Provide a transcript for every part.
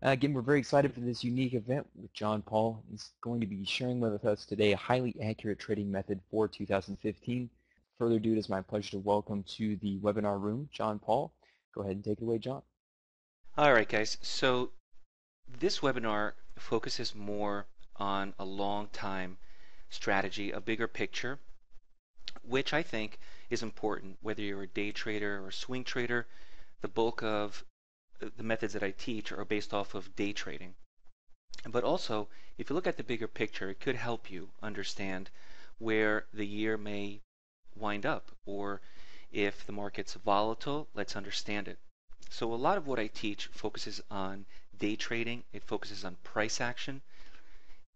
Again, we're very excited for this unique event with John Paul. He's going to be sharing with us today a highly accurate trading method for 2015. Further ado, it is my pleasure to welcome to the webinar room John Paul. Go ahead and take it away, John. All right, guys. So this webinar focuses more on a long time strategy, a bigger picture, which I think is important whether you're a day trader or a swing trader. The bulk of the methods that I teach are based off of day trading. But also, if you look at the bigger picture, it could help you understand where the year may wind up, or if the market's volatile, let's understand it. So a lot of what I teach focuses on day trading. It focuses on price action.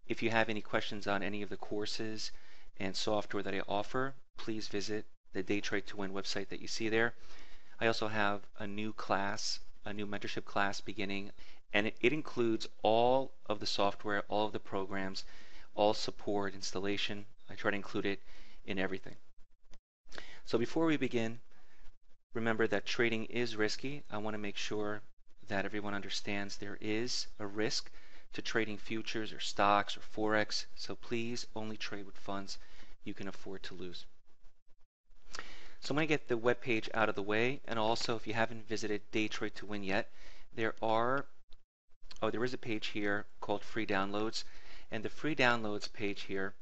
If you have any questions on any of the courses and software that I offer, please visit the DayTradeToWin website that you see there. I also have a new class, a new mentorship class beginning, and it includes all of the software, all of the programs, all support, installation. I try to include it in everything. So before we begin, remember that trading is risky. I want to make sure that everyone understands there is a risk to trading futures or stocks or Forex, so please only trade with funds you can afford to lose. So I'm going to get the web page out of the way, and also if you haven't visited DayTradeToWin yet, there is a page here called Free Downloads, and the Free Downloads page here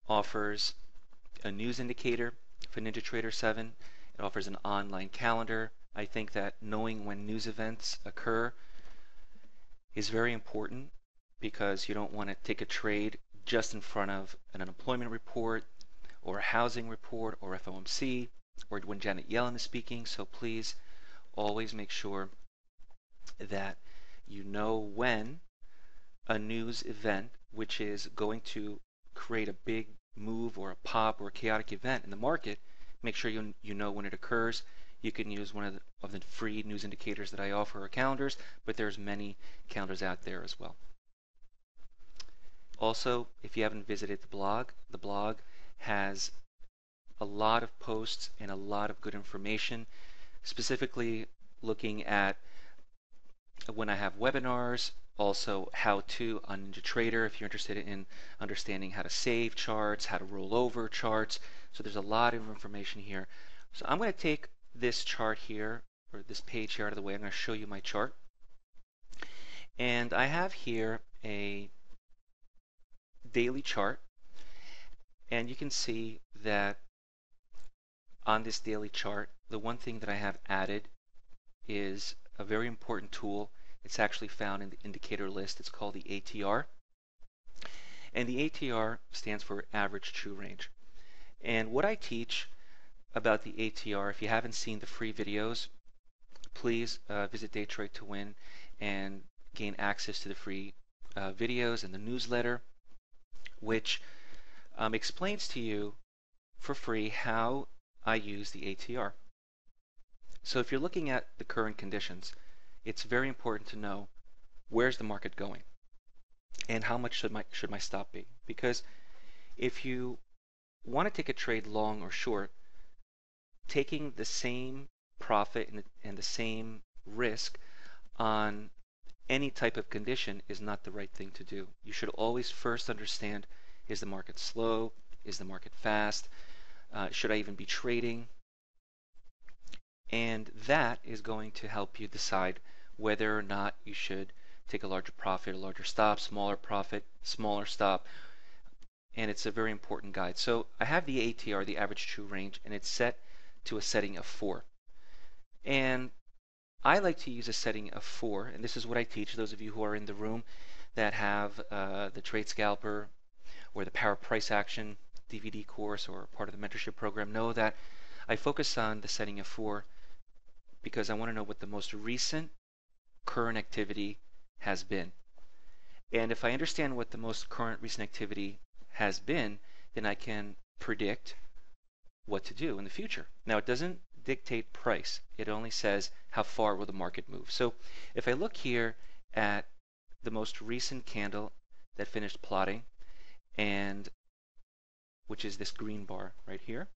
offers a news indicator for NinjaTrader 7. It offers an online calendar. I think that knowing when news events occur is very important because you don't want to take a trade just in front of an unemployment report or a housing report or FOMC or when Janet Yellen is speaking. So please always make sure that you know when a news event, which is going to create a big move or a pop or a chaotic event in the market, make sure you know when it occurs. You can use one of the free news indicators that I offer or calendars, but there's many calendars out there as well. Also, if you haven't visited the blog has a lot of posts and a lot of good information, specifically looking at when I have webinars, also how-to on NinjaTrader if you're interested in understanding how to save charts, how to roll over charts. So there's a lot of information here. So I'm going to take this chart here, or this page here out of the way. I'm going to show you my chart. And I have here a daily chart. And you can see that on this daily chart, the one thing that I have added is a very important tool. It's actually found in the indicator list. It's called the ATR. And the ATR stands for average true range. And what I teach about the ATR, if you haven't seen the free videos, please visit DayTradeToWin and gain access to the free videos and the newsletter, which explains to you for free how I use the ATR. So if you're looking at the current conditions, it's very important to know where's the market going and how much should my stop be. Because if you want to take a trade long or short, taking the same profit and the same risk on any type of condition is not the right thing to do. You should always first understand, is the market slow? Is the market fast? Should I even be trading? And that is going to help you decide whether or not you should take a larger profit, a larger stop, smaller profit, smaller stop. And it's a very important guide. So I have the ATR, the average true range, and it's set to a setting of 4. And I like to use a setting of 4, and this is what I teach those of you who are in the room that have the Trade Scalper or the Power Price Action DVD course or part of the mentorship program know that I focus on the setting of 4 because I want to know what the most recent current activity has been. And if I understand what the most current recent activity has been, then I can predict what to do in the future. Now, it doesn't dictate price. It only says how far will the market move. So if I look here at the most recent candle that finished plotting, and which is this green bar right here.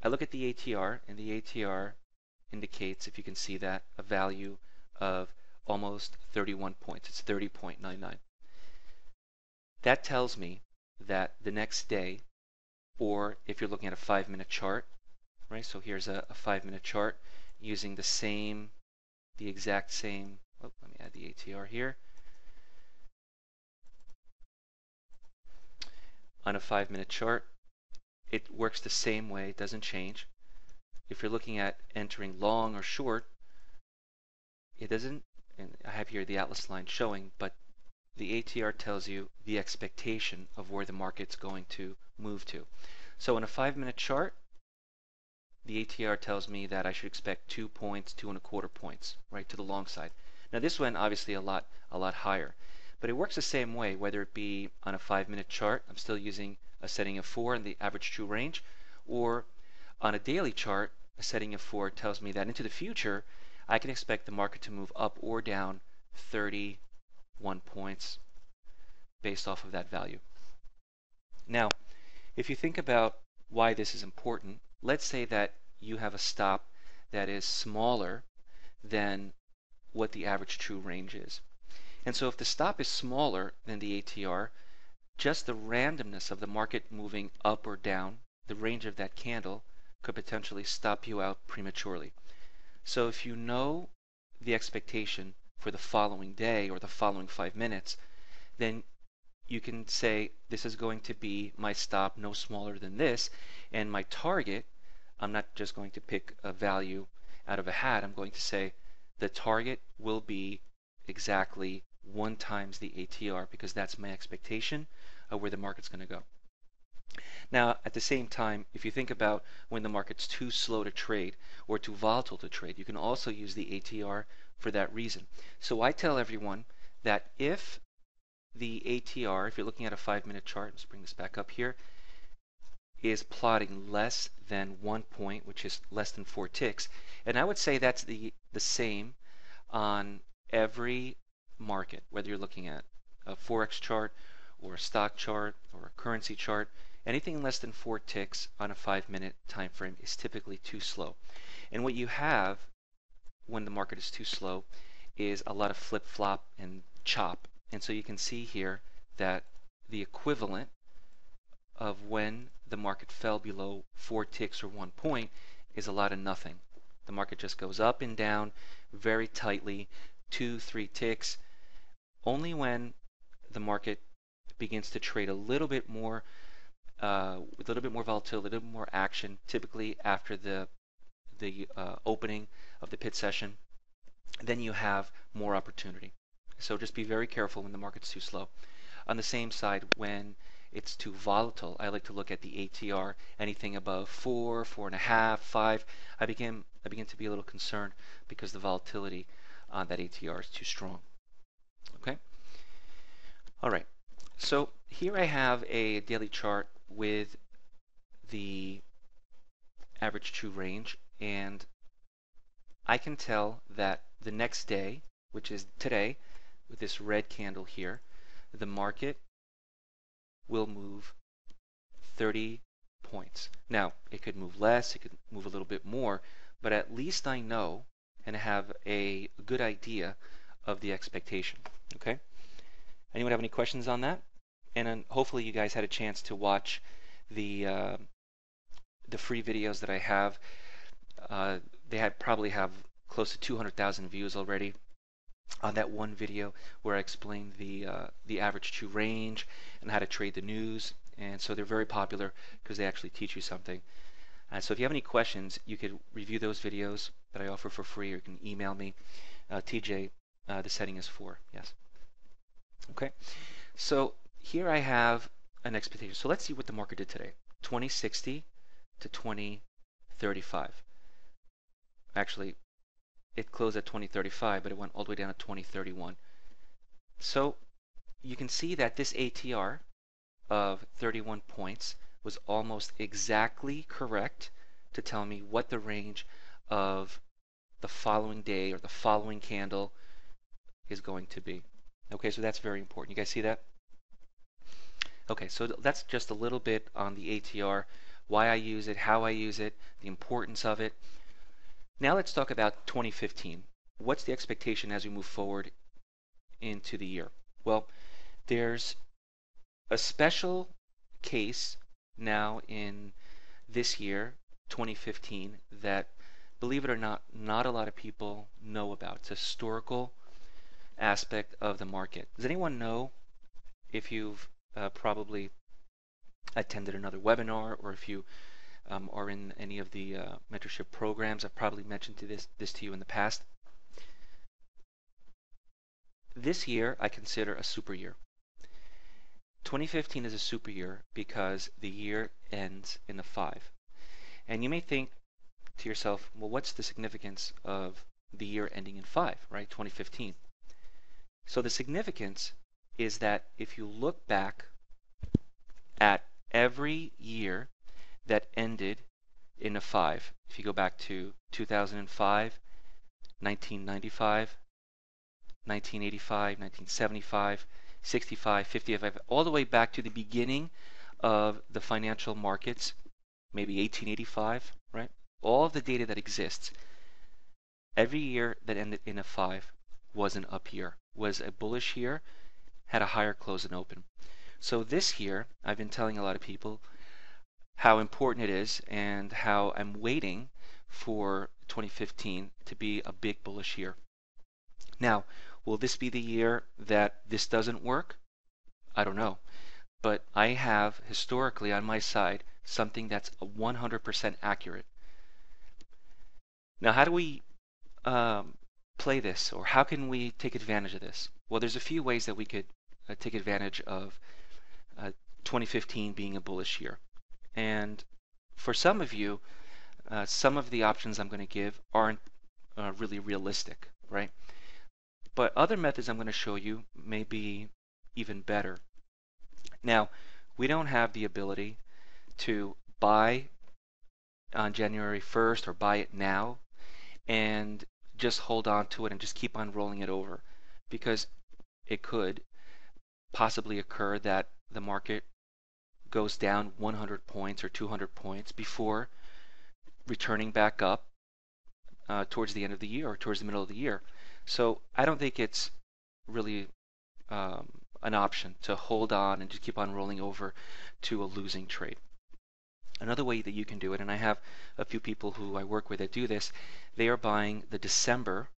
I look at the ATR, and the ATR indicates, if you can see that, a value of almost 31 points. It's 30.99. That tells me that the next day, or if you're looking at a 5-minute chart, right? So here's a 5-minute chart using the exact same, oh, let me add the ATR here. On a 5-minute chart, it works the same way, it doesn't change. If you're looking at entering long or short, it doesn't, and I have here the Atlas line showing, but the ATR tells you the expectation of where the market's going to move to. So in a 5-minute chart, the ATR tells me that I should expect 2 points, 2.25 points, right, to the long side. Now this went obviously a lot higher, but it works the same way, whether it be on a 5-minute chart, I'm still using a setting of 4 in the average true range, or on a daily chart, a setting of 4 tells me that into the future, I can expect the market to move up or down 31 points based off of that value. Now, if you think about why this is important, let's say that you have a stop that is smaller than what the average true range is. And so if the stop is smaller than the ATR, just the randomness of the market moving up or down, the range of that candle, could potentially stop you out prematurely. So if you know the expectation for the following day or the following 5 minutes, then you can say this is going to be my stop no smaller than this, and my target, I'm not just going to pick a value out of a hat, I'm going to say the target will be exactly 1 times the ATR, because that's my expectation of where the market's going to go. Now, at the same time, if you think about when the market's too slow to trade or too volatile to trade, you can also use the ATR for that reason. So I tell everyone that if the ATR, if you're looking at a 5-minute chart, let's bring this back up here, is plotting less than 1 point, which is less than 4 ticks, and I would say that's the same on every market, whether you're looking at a Forex chart or a stock chart or a currency chart, anything less than 4 ticks on a 5-minute time frame is typically too slow. And what you have when the market is too slow is a lot of flip-flop and chop. And so you can see here that the equivalent of when the market fell below 4 ticks or 1 point is a lot of nothing. The market just goes up and down very tightly, 2, 3 ticks. Only when the market begins to trade a little bit more, with a little bit more volatility, a little bit more action, typically after the opening of the pit session, then you have more opportunity. So just be very careful when the market's too slow. On the same side, when it's too volatile, I like to look at the ATR. Anything above 4, 4.5, 5, I begin to be a little concerned because the volatility on that ATR is too strong. Okay? All right. So here I have a daily chart with the average true range, and I can tell that the next day, which is today, with this red candle here, the market will move 30 points. Now, it could move less, it could move a little bit more, but at least I know and have a good idea of the expectation. Okay? Anyone have any questions on that? And then hopefully you guys had a chance to watch the free videos that I have. They probably have close to 200,000 views already on that one video where I explained the average true range and how to trade the news. And so they're very popular because they actually teach you something. So if you have any questions, you could review those videos that I offer for free, or you can email me. TJ, the setting is 4. Yes. Okay. So here I have an expectation. So let's see what the market did today. 2060 to 2035. Actually, it closed at 2035, but it went all the way down to 2031. So you can see that this ATR of 31 points was almost exactly correct to tell me what the range of the following day or the following candle is going to be. Okay, so that's very important. You guys see that? Okay, so that's just a little bit on the ATR, why I use it, how I use it, the importance of it. Now let's talk about 2015. what's the expectation as we move forward into the year? Well, there's a special case now in this year, 2015, that, believe it or not a lot of people know about. It's a historical aspect of the market. Does anyone know, if you've probably attended another webinar, or if you are in any of the mentorship programs, I've probably mentioned this to you in the past. This year I consider a super year. 2015 is a super year because the year ends in a 5. And you may think to yourself, well, what's the significance of the year ending in 5, right? 2015. So the significance is that if you look back at every year that ended in a 5, if you go back to 2005, 1995, 1985, 1975, 65, 55, all the way back to the beginning of the financial markets, maybe 1885, right? All of the data that exists, every year that ended in a 5 was an up year, was a bullish year, had a higher close and open. So this year, I've been telling a lot of people how important it is and how I'm waiting for 2015 to be a big bullish year. Now, will this be the year that this doesn't work? I don't know. But I have historically on my side something that's 100% accurate. Now, how do we play this, or how can we take advantage of this? Well, there's a few ways that we could take advantage of 2015 being a bullish year. And for some of you, some of the options I'm going to give aren't really realistic, right? But other methods I'm going to show you may be even better. Now, we don't have the ability to buy on January 1st or buy it now and just hold on to it and just keep on rolling it over, because it could possibly occur that the market goes down 100 points or 200 points before returning back up towards the end of the year or towards the middle of the year. So I don't think it's really an option to hold on and just keep on rolling over to a losing trade. Another way that you can do it, and I have a few people who I work with that do this, they are buying the December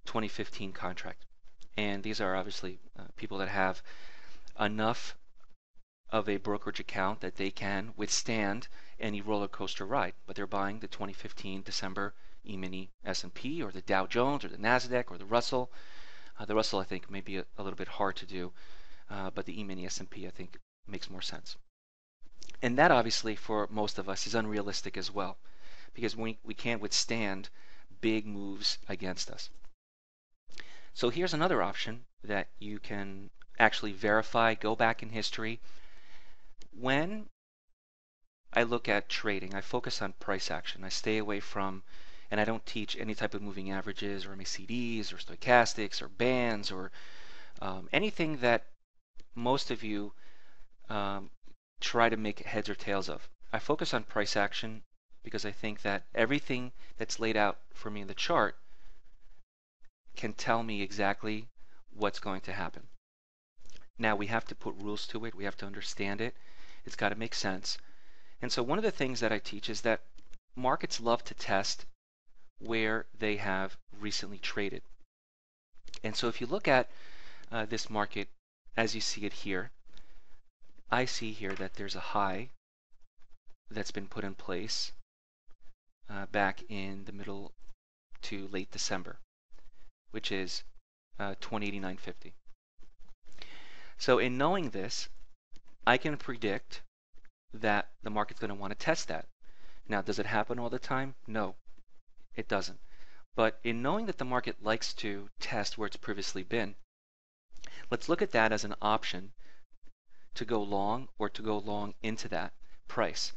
2015 contract. And these are obviously people that have enough of a brokerage account that they can withstand any roller coaster ride, but they're buying the 2015 December E-mini S&P or the Dow Jones or the Nasdaq or the Russell. The Russell I think may be a little bit hard to do, but the E-mini S&P I think makes more sense. And that obviously for most of us is unrealistic as well, because we can't withstand big moves against us. So here's another option that you can actually verify, go back in history. When I look at trading, I focus on price action. I stay away from, and I don't teach any type of moving averages or MACDs or stochastics or bands or anything that most of you try to make heads or tails of. I focus on price action because I think that everything that's laid out for me in the chart can tell me exactly what's going to happen. Now we have to put rules to it. We have to understand it. It's got to make sense. And so one of the things that I teach is that markets love to test where they have recently traded. And so if you look at this market as you see it here, I see here that there's a high that's been put in place back in the middle to late December, which is 2089.50. So in knowing this, I can predict that the market's going to want to test that. Now, does it happen all the time? No, it doesn't. But in knowing that the market likes to test where it's previously been, let's look at that as an option to go long or to go long into that price.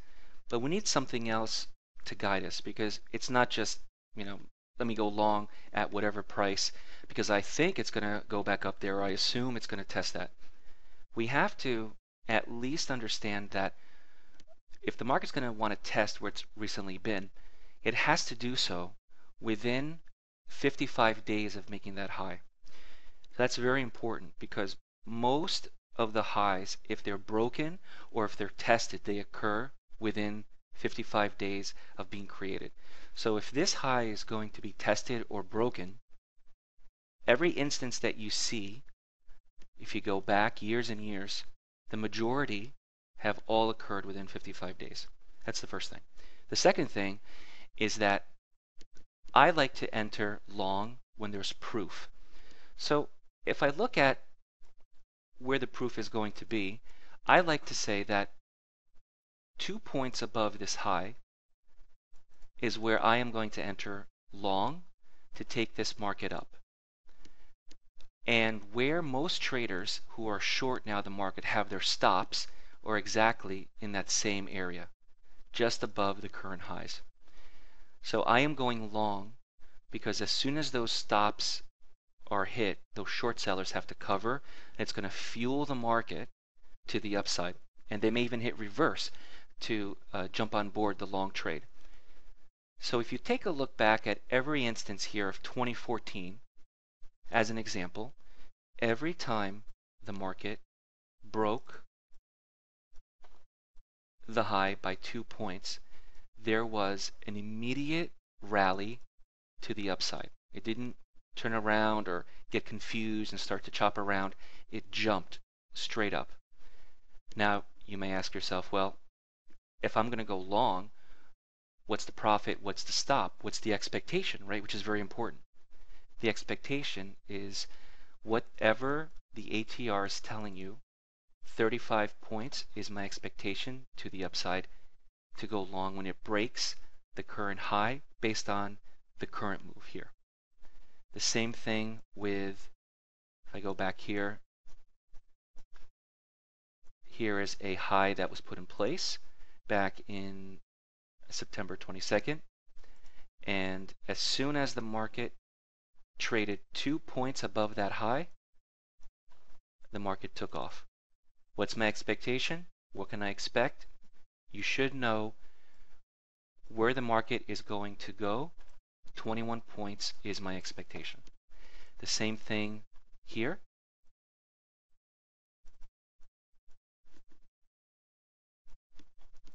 But we need something else to guide us, because it's not just, let me go long at whatever price because I think it's going to go back up there, or I assume it's going to test that. We have to at least understand that if the market's going to want to test where it's recently been, it has to do so within 55 days of making that high. So that's very important because most of the highs, if they're broken or if they're tested, they occur within 55 days of being created. So if this high is going to be tested or broken, every instance that you see, if you go back years and years, the majority have all occurred within 55 days. That's the first thing. The second thing is that I like to enter long when there's proof. So if I look at where the proof is going to be, I like to say that 2 points above this high is where I am going to enter long to take this market up. And where most traders who are short now the market have their stops are exactly in that same area, just above the current highs. So I am going long because as soon as those stops are hit, those short sellers have to cover. It's going to fuel the market to the upside. And they may even hit reverse to jump on board the long trade. So if you take a look back at every instance here of 2014, as an example, every time the market broke the high by 2 points, there was an immediate rally to the upside. It didn't turn around or get confused and start to chop around. It jumped straight up. Now, you may ask yourself, well, if I'm going to go long, what's the profit? What's the stop? What's the expectation, right? Which is very important. The expectation is whatever the ATR is telling you, 35 points is my expectation to the upside to go long when it breaks the current high based on the current move here. The same thing with, if I go back here, here is a high that was put in place back in September 22nd. And as soon as the market traded 2 points above that high, the market took off. What's my expectation? What can I expect? You should know where the market is going to go. 21 points is my expectation. The same thing here.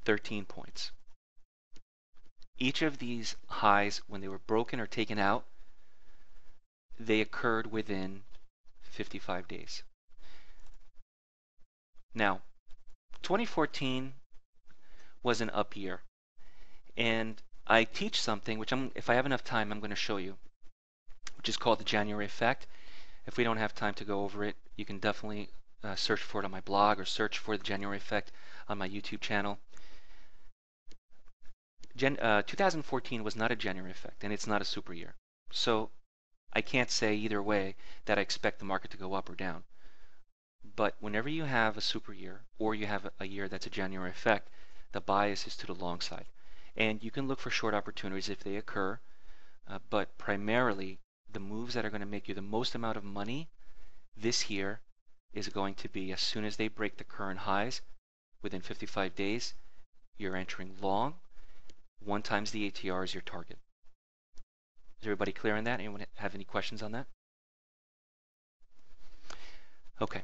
$13 points. Each of these highs, when they were broken or taken out, they occurred within 55 days. Now, 2014 was an up year. And I teach something, which if I have enough time, I'm going to show you, which is called the January effect. If we don't have time to go over it, you can definitely search for it on my blog or search for the January effect on my YouTube channel. 2014 was not a January effect, and it's not a super year. So I can't say either way that I expect the market to go up or down. But whenever you have a super year or you have a year that's a January effect, the bias is to the long side. And you can look for short opportunities if they occur, but primarily the moves that are going to make you the most amount of money this year is going to be as soon as they break the current highs within 55 days, you're entering long. 1 times the ATR is your target. Is everybody clear on that? Anyone have any questions on that? Okay.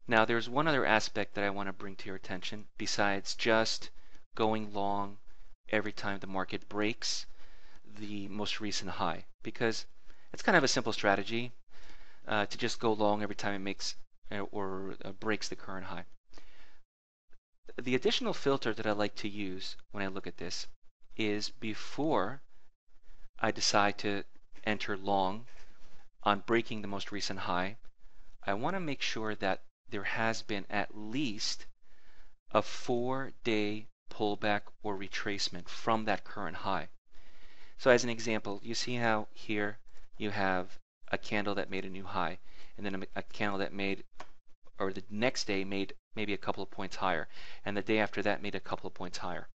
Now there's one other aspect that I want to bring to your attention besides just going long every time the market breaks the most recent high, because it's kind of a simple strategy to just go long every time it makes or breaks the current high. The additional filter that I like to use when I look at this is before I decide to enter long on breaking the most recent high, I want to make sure that there has been at least a 4-day pullback or retracement from that current high. So as an example, you see how here you have a candle that made a new high, and then a candle that made, or the next day made maybe a couple of points higher, and the day after that made a couple of points higher.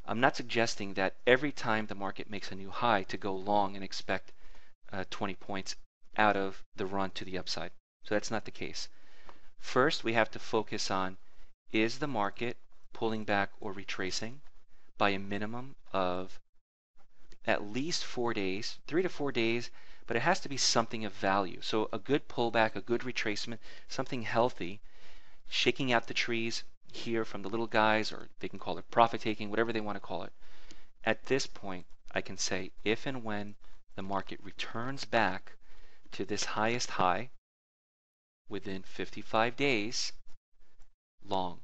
I'm not suggesting that every time the market makes a new high to go long and expect 20 points out of the run to the upside. So that's not the case. First, we have to focus on, is the market pulling back or retracing by a minimum of at least 4 days, 3 to 4 days, but it has to be something of value. So a good pullback, a good retracement, something healthy, shaking out the trees here from the little guys, or they can call it profit taking, whatever they want to call it. At this point, I can say if and when the market returns back to this highest high within 55 days, long,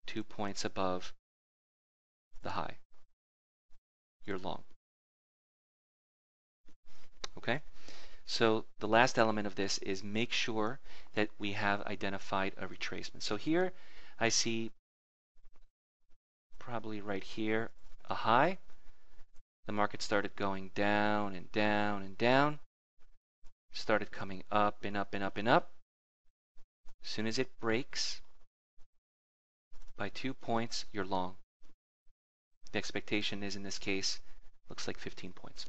2 points above the high, you're long. Okay? So the last element of this is make sure that we have identified a retracement. So here I see probably right here a high. The market started going down and down and down, started coming up and up and up and up. As soon as it breaks by 2 points, you're long. The expectation is, in this case, looks like 15 points.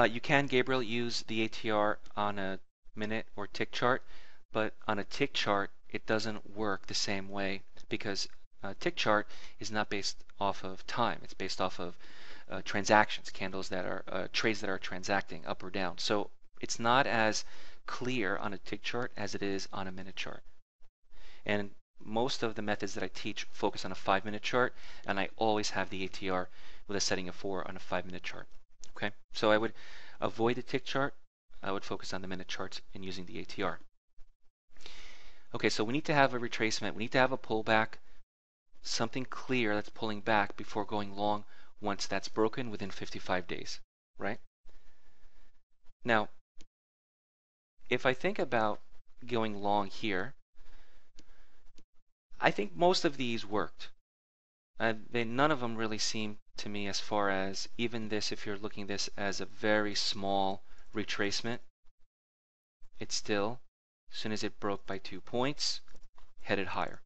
You can, Gabriel, use the ATR on a minute or tick chart, but on a tick chart, it doesn't work the same way because a tick chart is not based off of time. It's based off of transactions, candles that are trades that are transacting up or down. So it's not as clear on a tick chart as it is on a minute chart. And most of the methods that I teach focus on a 5-minute chart, and I always have the ATR with a setting of 4 on a 5-minute chart. Okay, so I would avoid the tick chart. I would focus on the minute charts and using the ATR. Okay, so we need to have a retracement. We need to have a pullback, something clear that's pulling back before going long once that's broken within 55 days, right? Now, if I think about going long here, I think most of these worked. None of them really seem to me, as far as even this, if you're looking at this as a very small retracement, it's still, as soon as it broke by 2 points, headed higher.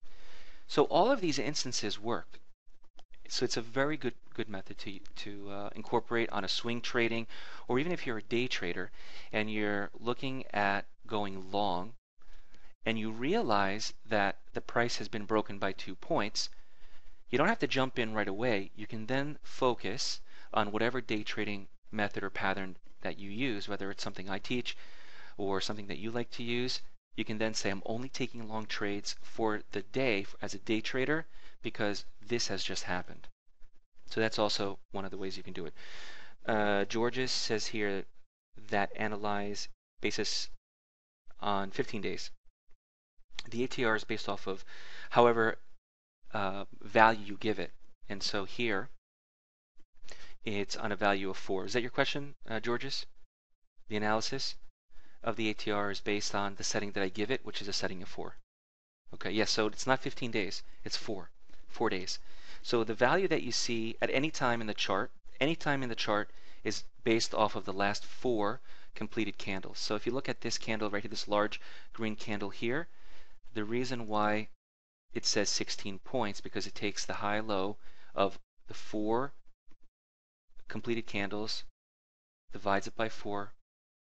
So all of these instances worked. So it's a very good method to incorporate on a swing trading, or even if you're a day trader and you're looking at going long and you realize that the price has been broken by 2 points, you don't have to jump in right away. You can then focus on whatever day trading method or pattern that you use, whether it's something I teach or something that you like to use. You can then say, I'm only taking long trades for the day as a day trader because this has just happened. So that's also one of the ways you can do it. Georges says here that analyze basis on 15 days. The ATR is based off of however value you give it. And so here, it's on a value of 4. Is that your question, Georges? The analysis of the ATR is based on the setting that I give it, which is a setting of 4. Okay, yes, so it's not 15 days, it's 4 days. So the value that you see at any time in the chart, is based off of the last 4 completed candles. So if you look at this candle right here, this large green candle here, the reason why it says 16 points because it takes the high-low of the 4 completed candles, divides it by 4.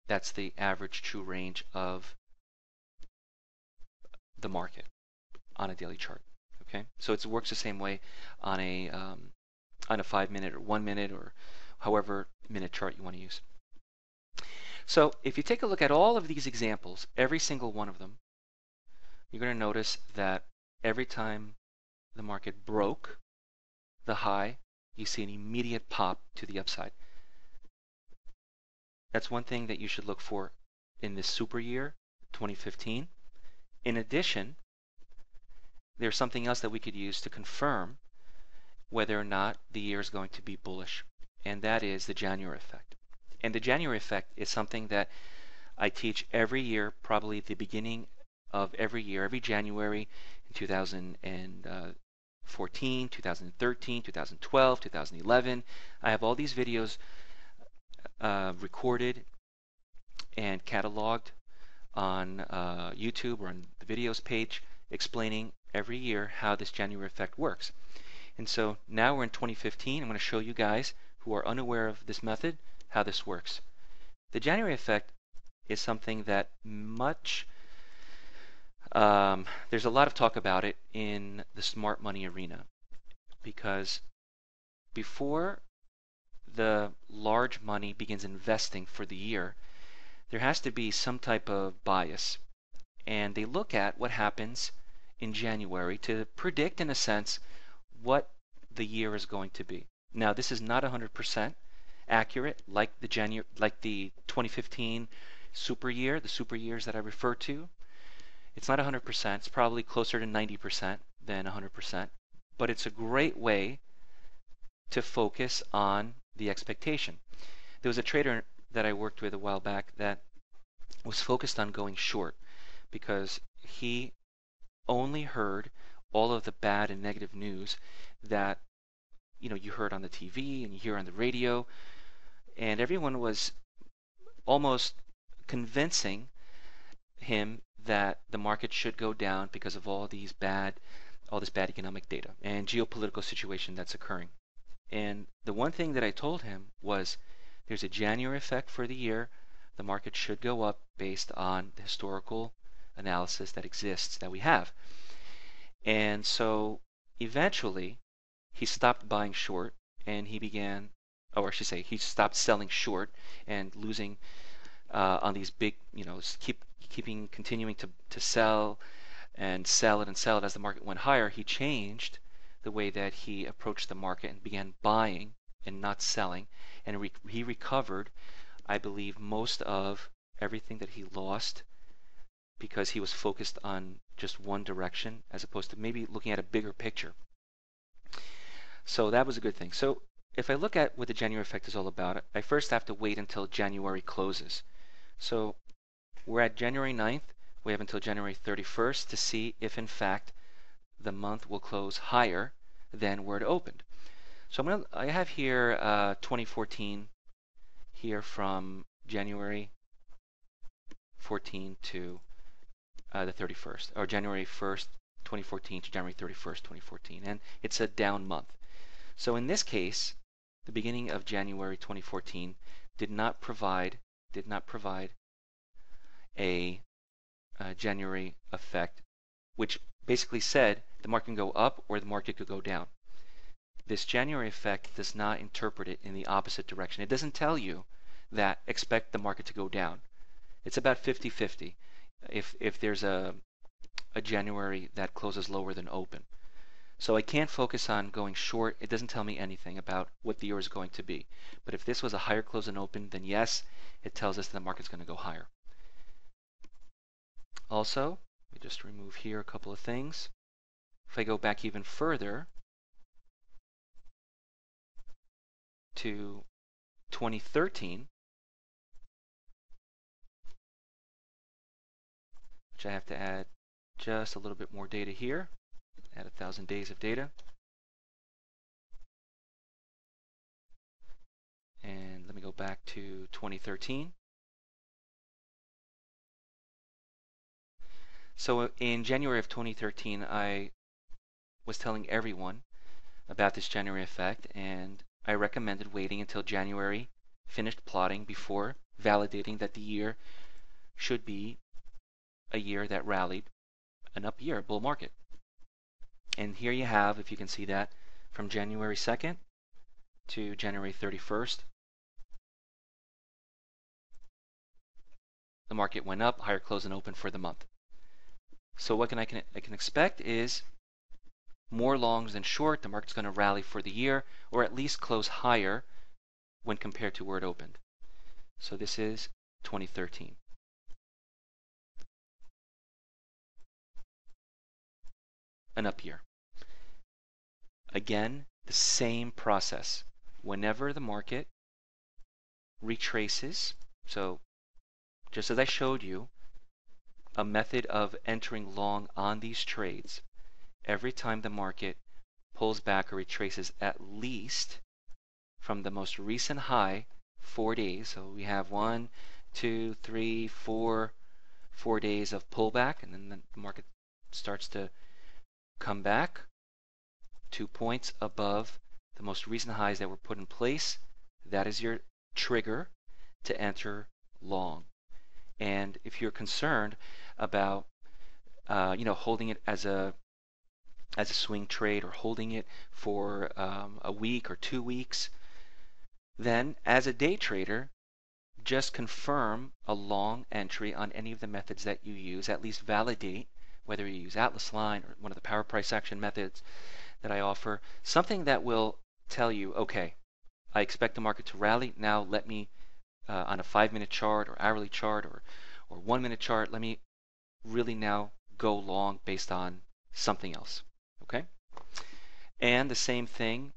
That's the average true range of the market on a daily chart. Okay, so it works the same way on a 5-minute or 1 minute or however minute chart you want to use. So if you take a look at all of these examples, every single one of them, you're going to notice that every time the market broke the high, you see an immediate pop to the upside. That's one thing that you should look for in this super year, 2015. In addition, there's something else that we could use to confirm whether or not the year is going to be bullish, and that is the January effect. And the January effect is something that I teach every year, probably at the beginning of every year, every January in 2014, 2013, 2012, 2011. I have all these videos recorded and cataloged on YouTube or on the videos page explaining every year how this January effect works. And so now we're in 2015. I'm going to show you guys who are unaware of this method how this works. The January effect is something that there's a lot of talk about it in the smart money arena because before the large money begins investing for the year, there has to be some type of bias. And they look at what happens in January to predict, in a sense, what the year is going to be. Now, this is not 100% accurate, like the 2015 super year, the super years that I refer to. It's not 100%. It's probably closer to 90% than 100%. But it's a great way to focus on the expectation. There was a trader that I worked with a while back that was focused on going short because he only heard all of the bad and negative news that you heard on the TV and you hear on the radio, and everyone was almost convincing him that the market should go down because of all this bad economic data and geopolitical situation that's occurring. And the one thing that I told him was there's a January effect for the year. The market should go up based on the historical analysis that exists, that we have. And so eventually he stopped buying short and he began, or I should say, he stopped selling short and losing on these big, continuing to sell and sell it and sell it as the market went higher. He changed the way that he approached the market and began buying and not selling. And he recovered, I believe, most of everything that he lost because he was focused on just one direction as opposed to maybe looking at a bigger picture. So that was a good thing. So if I look at what the January effect is all about, I first have to wait until January closes. So we're at January 9th. We have until January 31st to see if, in fact, the month will close higher than where it opened. So I have here 2014 here from January 14 to the 31st, or January 1st, 2014 to January 31st, 2014, and it's a down month. So in this case, the beginning of January 2014 did not provide a January effect, which basically said the market can go up or the market could go down. This January effect does not interpret it in the opposite direction. It doesn't tell you that expect the market to go down. It's about 50-50 if there's a January that closes lower than open. So I can't focus on going short. It doesn't tell me anything about what the year is going to be. But if this was a higher close than open, then yes, it tells us that the market's going to go higher. Also, let me just remove here a couple of things. If I go back even further to 2013, which I have to add just a little bit more data here, add 1,000 days of data. And let me go back to 2013. So in January of 2013, I was telling everyone about this January effect, and I recommended waiting until January finished plotting before validating that the year should be a year that rallied, an up year, a bull market. And here you have, if you can see that, from January 2nd to January 31st, the market went up, higher close and open for the month. So what I can expect is more longs than short. The market's going to rally for the year, or at least close higher when compared to where it opened. So this is 2013. An up year. Again, the same process. Whenever the market retraces, so just as I showed you, a method of entering long on these trades, every time the market pulls back or retraces at least from the most recent high 4 days, so we have 1, 2, 3, 4 days of pullback, and then the market starts to come back 2 points above the most recent highs that were put in place. That is your trigger to enter long. And if you're concerned about holding it as a as a swing trade or holding it for a week or 2 weeks, then as a day trader, just confirm a long entry on any of the methods that you use. At least validate whether you use Atlas Line or one of the power price action methods that I offer. Something that will tell you, okay, I expect the market to rally. Now let me, on a 5-minute chart or hourly chart or 1-minute chart, let me really now go long based on something else. Okay? And the same thing,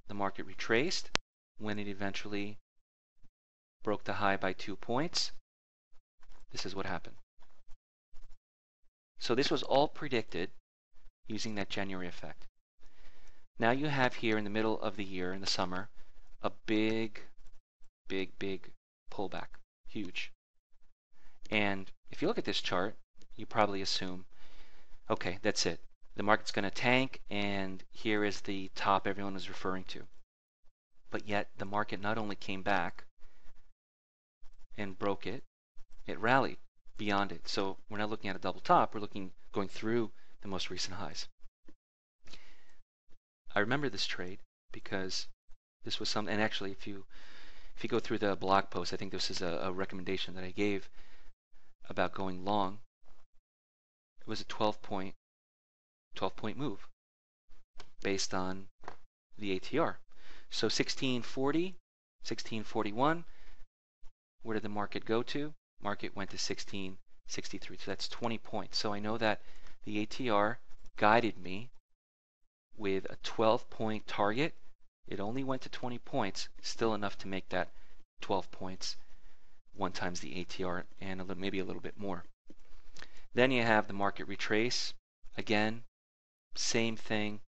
the market retraced when it eventually broke the high by 2 points. This is what happened. So this was all predicted using that January effect. Now you have here in the middle of the year, in the summer, a big pullback. Huge. And if you look at this chart, you probably assume, okay, that's it. The market's going to tank, and here is the top everyone is referring to. But yet the market not only came back and broke it, it rallied beyond it. So we're not looking at a double top, we're going through the most recent highs. I remember this trade because this was something, and actually if you go through the blog post, I think this is a recommendation that I gave about going long. It was a 12-point move based on the ATR. So 1640, 1641, where did the market go to? Market went to 1663, so that's 20 points. So I know that the ATR guided me with a 12-point target. It only went to 20 points, still enough to make that 12 points 1 times the ATR and maybe a little bit more. Then you have the market retrace. Again, same thing.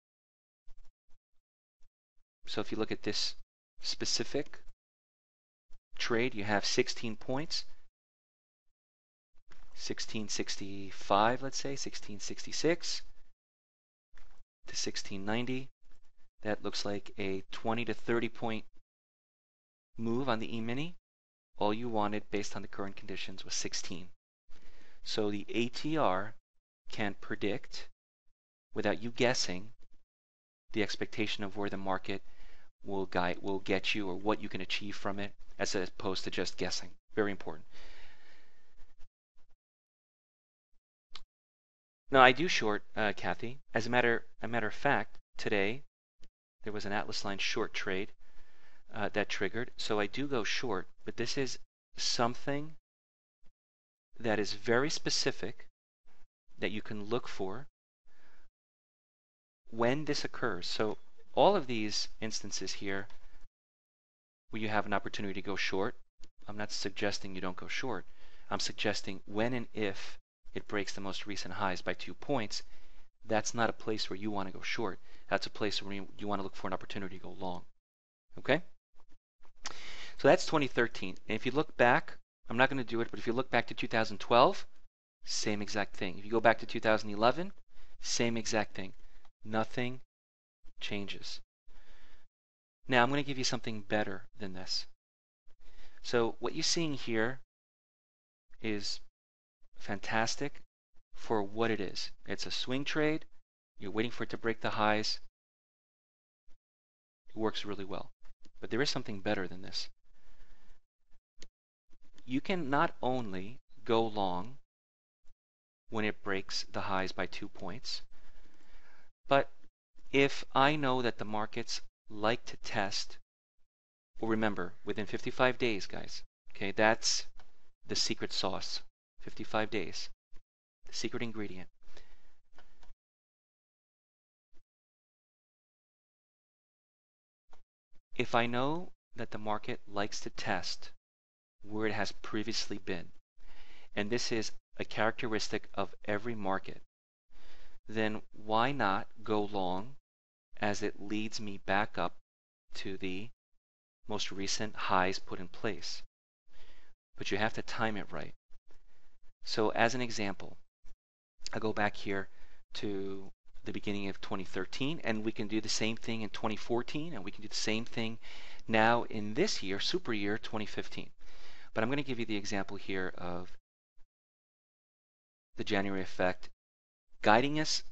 So if you look at this specific trade, you have 16 points, 1665, let's say, 1666 to 1690. That looks like a 20 to 30 point move on the E-mini. All you wanted based on the current conditions was 16. So the ATR can predict, without you guessing, the expectation of where the market will get you or what you can achieve from it, as opposed to just guessing. Very important. Now I do short, Kathy. As a matter of fact, today there was an Atlas Line short trade that triggered. So I do go short, but this is something that is very specific that you can look for when this occurs. So all of these instances here where you have an opportunity to go short, I'm not suggesting you don't go short. I'm suggesting when and if it breaks the most recent highs by 2 points, that's not a place where you want to go short. That's a place where you want to look for an opportunity to go long. Okay? So that's 2013. And if you look back, I'm not going to do it, but if you look back to 2012, same exact thing. If you go back to 2011, same exact thing. Nothing changes. Now I'm going to give you something better than this. So what you're seeing here is fantastic for what it is. It's a swing trade. You're waiting for it to break the highs. It works really well. But there is something better than this. You can not only go long when it breaks the highs by 2 points, but if I know that the markets like to test, well, remember, within 55 days, guys, okay, that's the secret sauce. 55 days, the secret ingredient. If I know that the market likes to test where it has previously been, and this is a characteristic of every market, then why not go long as it leads me back up to the most recent highs put in place? But you have to time it right. So as an example, I go back here to the beginning of 2013, and we can do the same thing in 2014, and we can do the same thing now in this year, super year 2015. But I'm going to give you the example here of the January effect guiding us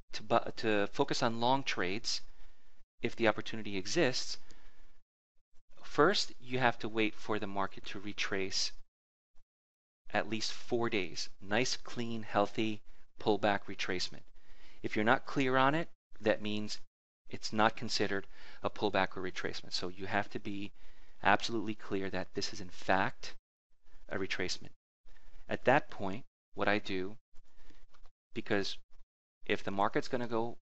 to focus on long trades if the opportunity exists. First, you have to wait for the market to retrace at least 4 days. Nice, clean, healthy pullback retracement. If you're not clear on it, that means it's not considered a pullback or retracement. So you have to be absolutely clear that this is in fact a retracement. At that point, what I do, because if the market's going to go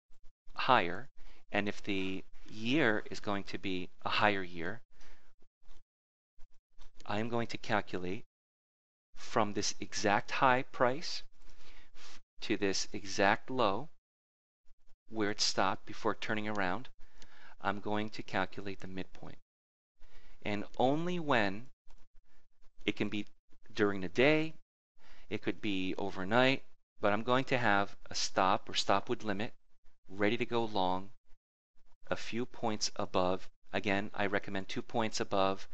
higher, and if the year is going to be a higher year, I am going to calculate from this exact high price to this exact low where it stopped before turning around. I'm going to calculate the midpoint. And only when it can be during the day, it could be overnight, but I'm going to have a stop or stopward limit ready to go long a few points above. Again, I recommend 2 points above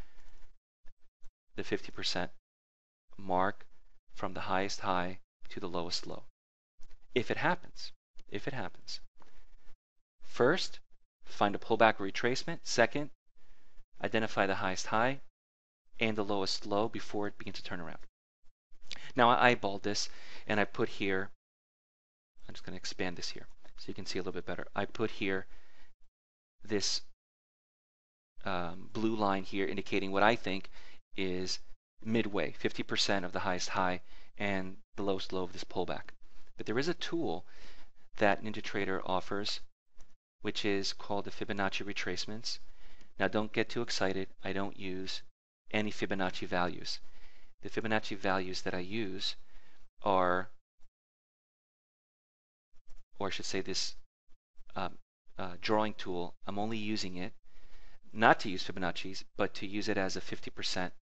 the 50% mark from the highest high to the lowest low. If it happens. First, find a pullback or retracement. Second, identify the highest high and the lowest low before it begins to turn around. Now I eyeballed this and I put here, I'm just going to expand this here so you can see a little bit better. I put here this blue line here indicating what I think is midway, 50% of the highest high and the lowest low of this pullback. But there is a tool that NinjaTrader offers which is called the Fibonacci retracements. Now don't get too excited. I don't use any Fibonacci values. The Fibonacci values that I use are, or I should say this drawing tool, I'm only using it not to use Fibonacci's, but to use it as a 50%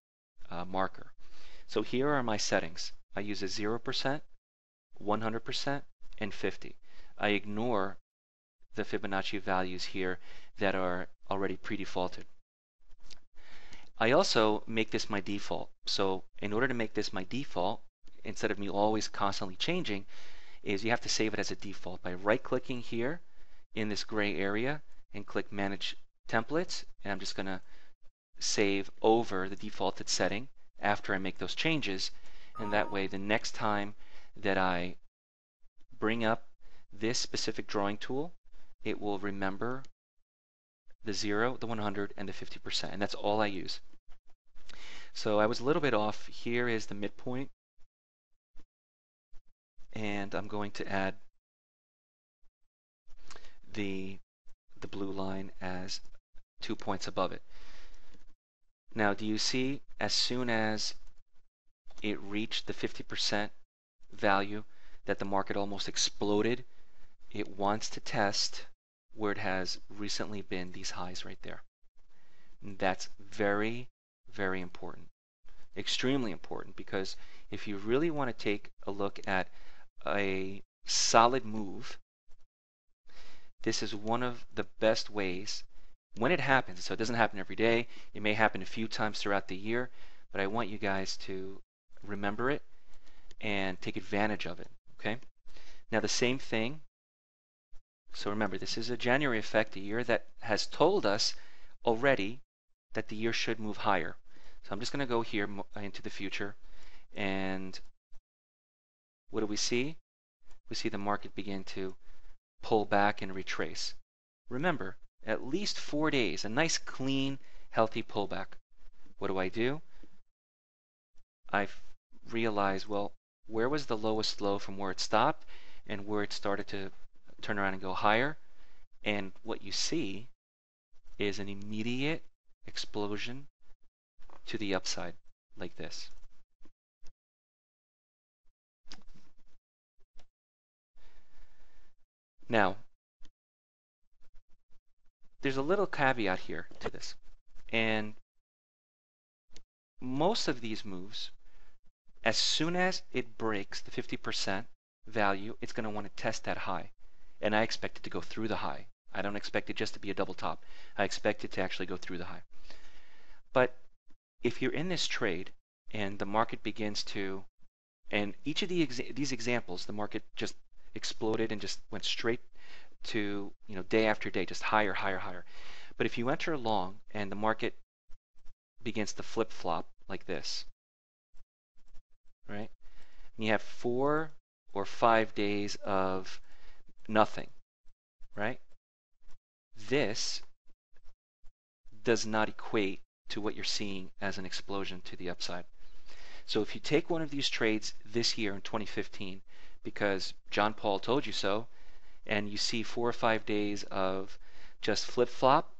marker. So here are my settings. I use a 0%, 100%, and 50. I ignore the Fibonacci values here that are already pre-defaulted. I also make this my default. So in order to make this my default, instead of me always constantly changing, is you have to save it as a default by right-clicking here in this gray area and click Manage Templates, and I'm just going to save over the defaulted setting after I make those changes, and that way the next time that I bring up this specific drawing tool, it will remember the 0, the 100, and the 50%, and that's all I use. So I was a little bit off. Here is the midpoint, and I'm going to add the blue line as 2 points above it. Now, do you see as soon as it reached the 50% value that the market almost exploded? It wants to test where it has recently been, these highs right there. And that's very, very important. Extremely important, because if you really want to take a look at a solid move, this is one of the best ways when it happens. So it doesn't happen every day. It may happen a few times throughout the year, but I want you guys to remember it and take advantage of it. Okay? Now the same thing. So remember, this is a January effect, a year that has told us already that the year should move higher. So I'm just going to go here into the future, and what do we see? We see the market begin to pull back and retrace. Remember, at least 4 days, a nice, clean, healthy pullback. What do? I realize, well, where was the lowest low from where it stopped and where it started to turn around and go higher? And what you see is an immediate explosion to the upside, like this. Now, there's a little caveat here to this, and most of these moves, as soon as it breaks the 50% value, it's going to want to test that high, and I expect it to go through the high. I don't expect it just to be a double top. I expect it to actually go through the high. But if you're in this trade and the market begins to, and each of these examples, the market just exploded and just went straight to, day after day, just higher, higher, higher. But if you enter long and the market begins to flip-flop like this, right? And you have 4 or 5 days of nothing, right? This does not equate to what you're seeing as an explosion to the upside. So if you take one of these trades this year in 2015, because John Paul told you so, and you see 4 or 5 days of just flip-flop,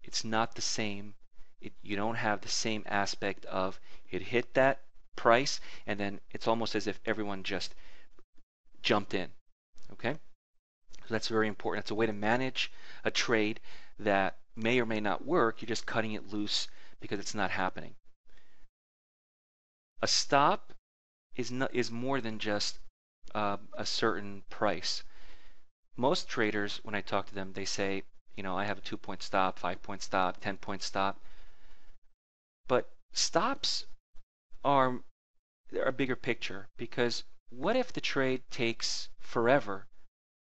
it's not the same. You don't have the same aspect of it hit that price, and then it's almost as if everyone just jumped in. Okay? So that's very important. It's a way to manage a trade that may or may not work. You're just cutting it loose because it's not happening. A stop is more than just a certain price. Most traders, when I talk to them, they say, I have a 2-point stop, 5-point stop, 10-point stop. But stops are a bigger picture, because what if the trade takes forever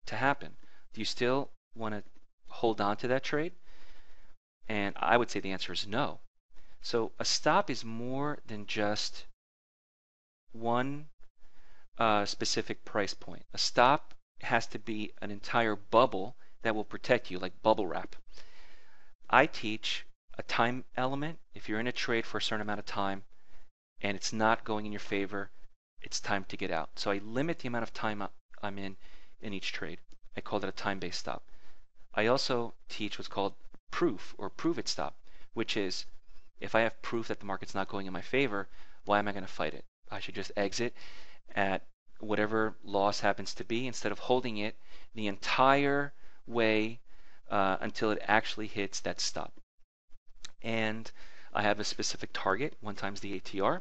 to happen? Do you still want to hold on to that trade? And I would say the answer is no. So a stop is more than just one specific price point. A stop has to be an entire bubble that will protect you, like bubble wrap. I teach a time element. If you're in a trade for a certain amount of time and it's not going in your favor, it's time to get out. So I limit the amount of time I'm in each trade. I call it a time-based stop. I also teach what's called proof or prove it stop, which is if I have proof that the market's not going in my favor, why am I going to fight it? I should just exit at whatever loss happens to be instead of holding it the entire way until it actually hits that stop. And I have a specific target, 1 times the ATR.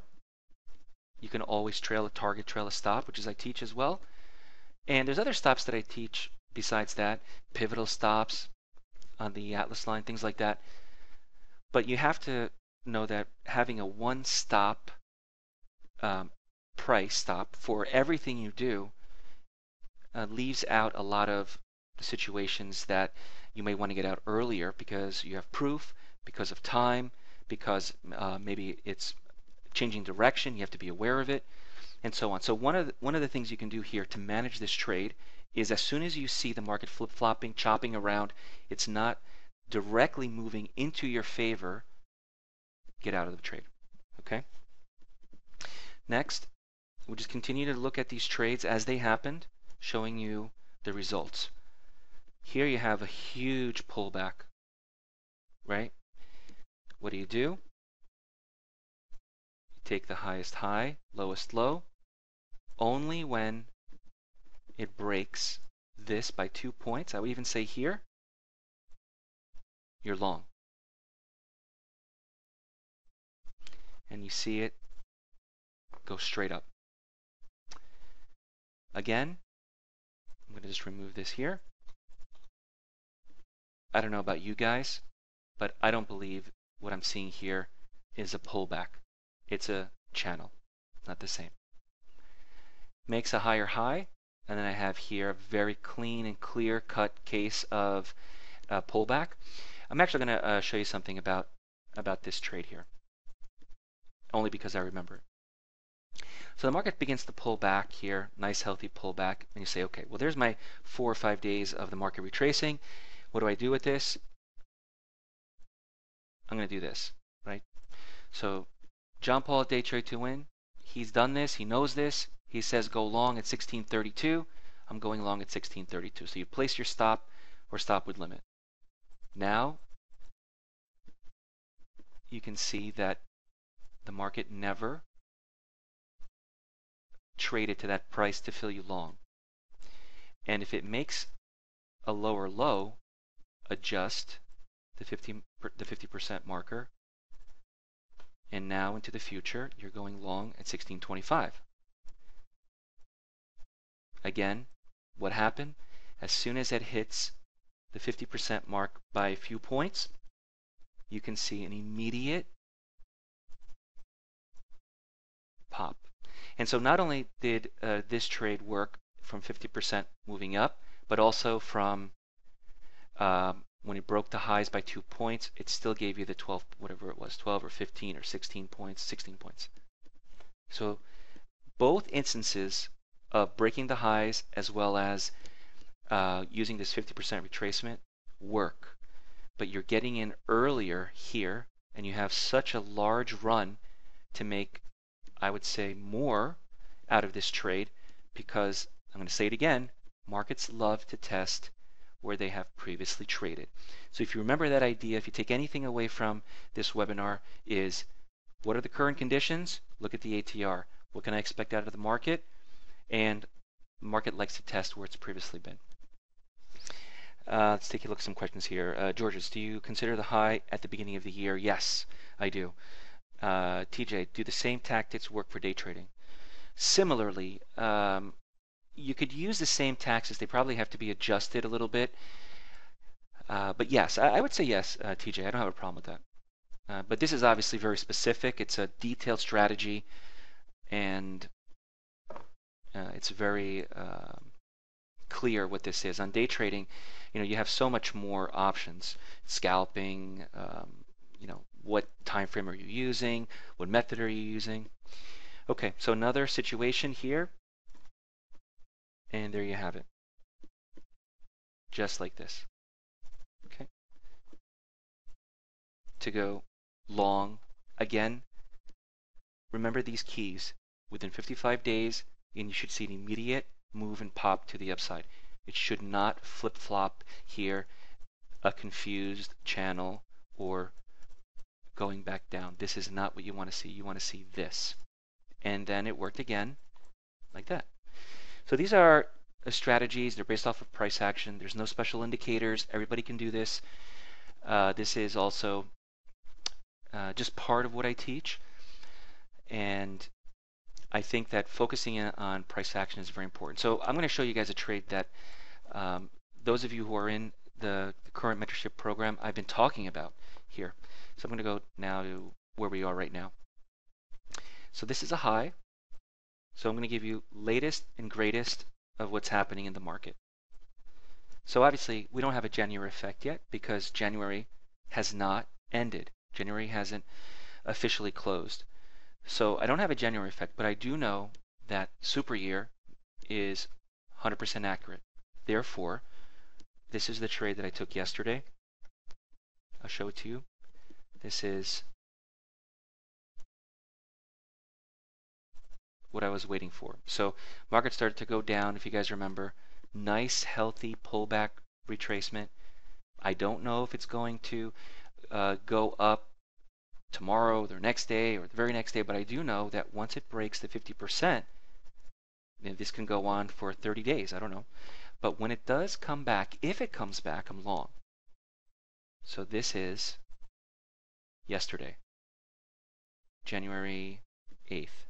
You can always trail a target, trail a stop, which is I teach as well. And there's other stops that I teach besides that, pivotal stops on the Atlas line, things like that. But you have to know that having a one stop price stop for everything you do leaves out a lot of situations that you may want to get out earlier because you have proof, because of time, because maybe it's changing direction, you have to be aware of it, and so on. So one of the things you can do here to manage this trade is as soon as you see the market flip-flopping, chopping around, it's not directly moving into your favor, get out of the trade. Okay? Next, we'll just continue to look at these trades as they happened, showing you the results. Here you have a huge pullback, right? What do? You take the highest high, lowest low, only when it breaks this by 2 points. I would even say here, you're long. And you see it go straight up. Again, I'm going to just remove this here. I don't know about you guys, but I don't believe what I'm seeing here is a pullback. It's a channel, not the same. Makes a higher high, and then I have here a very clean and clear cut case of pullback. I'm actually going to show you something about this trade here, only because I remember it. So the market begins to pull back here, nice healthy pullback, and you say, okay, well there's my 4 or 5 days of the market retracing. What do I do with this? I'm going to do this, right? So John Paul at DayTradeToWin, he's done this, he knows this. He says go long at 1632. I'm going long at 1632. So you place your stop or stop with limit. Now you can see that the market never traded to that price to fill you long. And if it makes a lower low, adjust the 50% marker, and now into the future you're going long at 1625. Again, what happened? As soon as it hits the 50% mark by a few points, you can see an immediate pop. And so not only did this trade work from 50% moving up, but also from when it broke the highs by 2 points, it still gave you the 12, whatever it was, 12 or 15 or 16 points, 16 points. So both instances of breaking the highs as well as using this 50% retracement work, but you're getting in earlier here, and you have such a large run to make, I would say, more out of this trade, because I'm going to say it again, markets love to test where they have previously traded. So if you remember that idea, if you take anything away from this webinar, is what are the current conditions? Look at the ATR. What can I expect out of the market? And the market likes to test where it's previously been. Let's take a look at some questions here. Georges, do you consider the high at the beginning of the year? Yes, I do. TJ, do the same tactics work for day trading? Similarly, you could use the same taxes. They probably have to be adjusted a little bit. But yes, I would say yes, TJ. I don't have a problem with that. But this is obviously very specific. It's a detailed strategy, and it's very clear what this is. On day trading, you have so much more options. Scalping, what time frame are you using? What method are you using? Okay, so another situation here. And there you have it. Just like this. Okay. To go long, again, remember these keys. Within 55 days, and you should see an immediate move and pop to the upside. It should not flip-flop here, a confused channel, or going back down. This is not what you want to see. You want to see this. And then it worked again, like that. So these are strategies. They're based off of price action. There's no special indicators. Everybody can do this. This is also just part of what I teach. And I think that focusing on price action is very important. So I'm going to show you guys a trade that those of you who are in the current mentorship program I've been talking about here. So I'm going to go now to where we are right now. So this is a high. So I'm going to give you latest and greatest of what's happening in the market. So obviously we don't have a January effect yet because January has not ended. January hasn't officially closed. So I don't have a January effect, but I do know that super year is 100% accurate. Therefore, this is the trade that I took yesterday. I'll show it to you. This is what I was waiting for. So market started to go down, if you guys remember. Nice, healthy pullback retracement. I don't know if it's going to go up tomorrow, the next day, or the very next day, but I do know that once it breaks the 50%, this can go on for 30 days, I don't know. But when it does come back, if it comes back, I'm long. So this is yesterday, January 8th.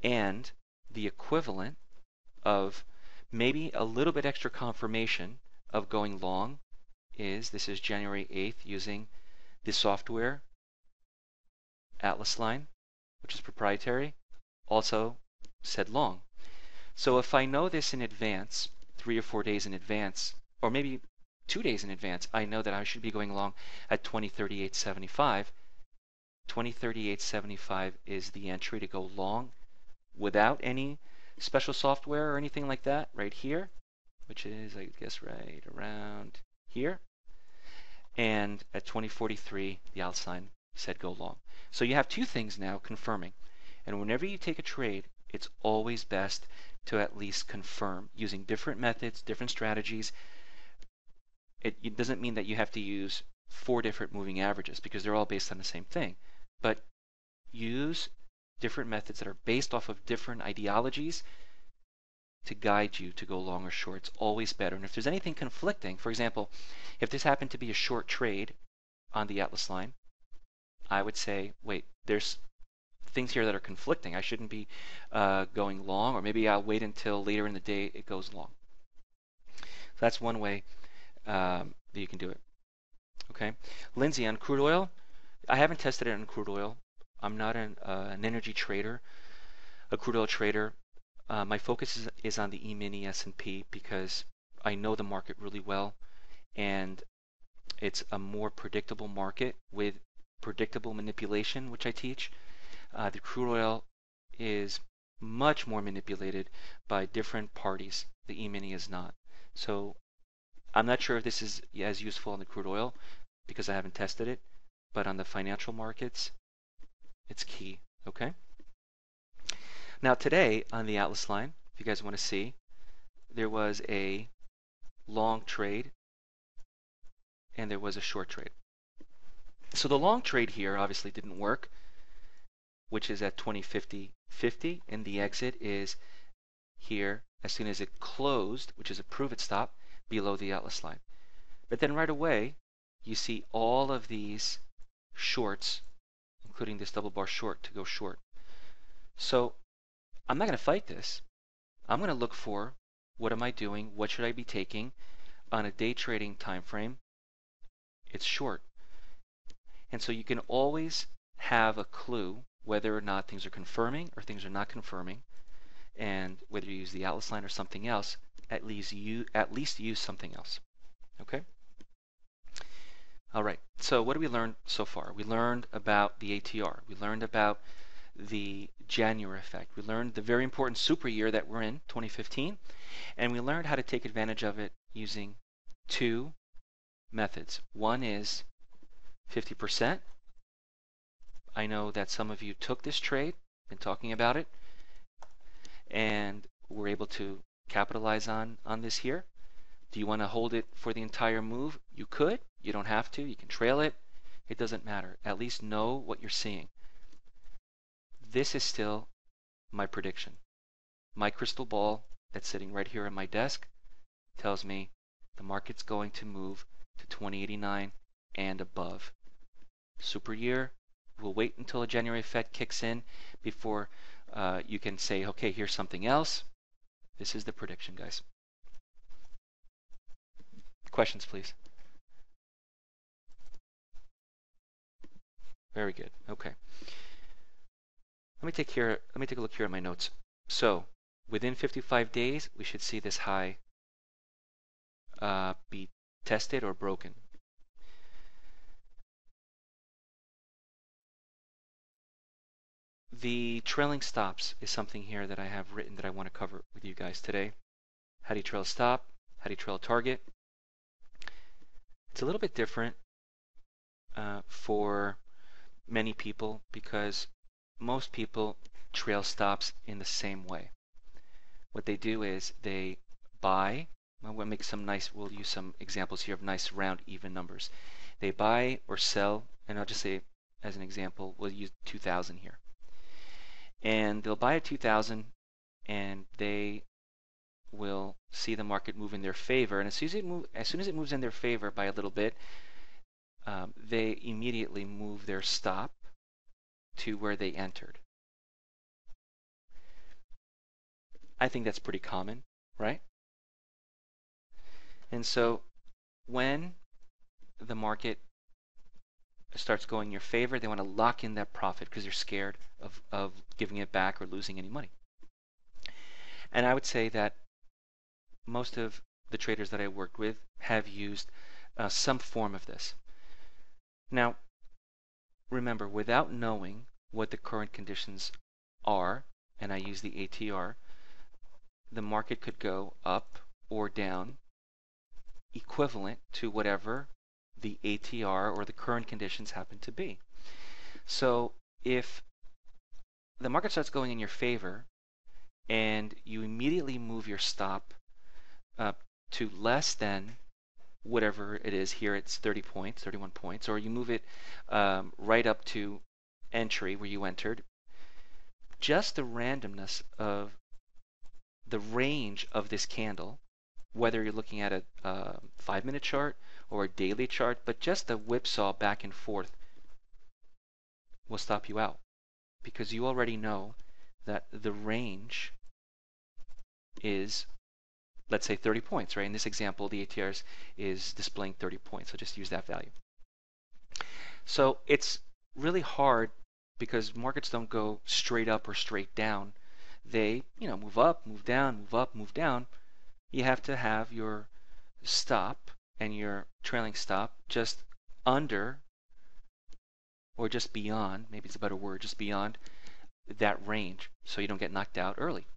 And the equivalent of maybe a little bit extra confirmation of going long is, this is January 8th using the software Atlas line, which is proprietary, also said long. So if I know this in advance, 3 or 4 days in advance, or maybe 2 days in advance, I know that I should be going long at 2038.75. 2038.75 is the entry to go long without any special software or anything like that right here, which is, I guess, right around here. And at 2043, the outline said go long. So you have two things now confirming. And whenever you take a trade, it's always best to at least confirm using different methods, different strategies. It doesn't mean that you have to use 4 different moving averages because they're all based on the same thing. But use different methods that are based off of different ideologies to guide you to go long or short. It's always better. And if there's anything conflicting, for example, if this happened to be a short trade on the Atlas line, I would say, wait, there's things here that are conflicting. I shouldn't be going long, or maybe I'll wait until later in the day it goes long. So that's one way that you can do it. Okay, Lindsay, on crude oil, I haven't tested it on crude oil. I'm not an energy trader, a crude oil trader. My focus is on the E-mini S&P because I know the market really well, and it's a more predictable market with predictable manipulation, which I teach. The crude oil is much more manipulated by different parties. The E-mini is not. So I'm not sure if this is as useful on the crude oil because I haven't tested it, but on the financial markets, it's key. Okay. Now today on the Atlas line, if you guys want to see, there was a long trade and there was a short trade. So the long trade here obviously didn't work, which is at 20.50.50, and the exit is here as soon as it closed, which is a prove it stop, below the Atlas line. But then right away, you see all of these shorts, including this double bar short, to go short. So I'm not going to fight this. I'm going to look for what am I doing, what should I be taking on a day trading time frame. It's short. And so you can always have a clue whether or not things are confirming or things are not confirming, and whether you use the Atlas line or something else, at least use something else. Okay? All right. So what did we learn so far? We learned about the ATR. We learned about the January effect. We learned the very important super year that we're in, 2015, and we learned how to take advantage of it using two methods. One is 50%. I know that some of you took this trade, been talking about it, and were able to capitalize on this here. Do you want to hold it for the entire move? You could. You don't have to. You can trail it. It doesn't matter. At least know what you're seeing. This is still my prediction. My crystal ball that's sitting right here at my desk tells me the market's going to move to 2089 and above. Super year, we'll wait until a January Fed kicks in before you can say, okay, here's something else. This is the prediction, guys. Questions, please. Very good. Okay. Let me take a look here at my notes. So within 55 days, we should see this high be tested or broken. The trailing stops is something here that I have written that I want to cover with you guys today. How do you trail a stop? How do you trail a target? It's a little bit different for many people because most people trail stops in the same way. What they do is they buy. We'll make some nice. We'll use some examples here of nice round even numbers. They buy or sell, and I'll just say as an example, we'll use 2,000 here. And they'll buy at 2,000, and they will see the market move in their favor. And as soon as it moves in their favor by a little bit, they immediately move their stop to where they entered. I think that's pretty common, right? And so when the market starts going in your favor, they want to lock in that profit because they're scared of giving it back or losing any money. And I would say that most of the traders that I worked with have used some form of this. Now, remember, without knowing what the current conditions are, and I use the ATR, the market could go up or down equivalent to whatever the ATR or the current conditions happen to be. So if the market starts going in your favor and you immediately move your stop to less than whatever it is, here it's 30 points, 31 points, or you move it right up to entry where you entered, just the randomness of the range of this candle, whether you're looking at a 5-minute chart or a daily chart, but just the whipsaw back and forth will stop you out because you already know that the range is, let's say, 30 points, right? In this example, the ATR is displaying 30 points, so just use that value. So it's really hard because markets don't go straight up or straight down. they, move up, move down, move up, move down, you have to have your stop and your trailing stop just under or just beyond, maybe it's a better word, just beyond that range so you don't get knocked out early.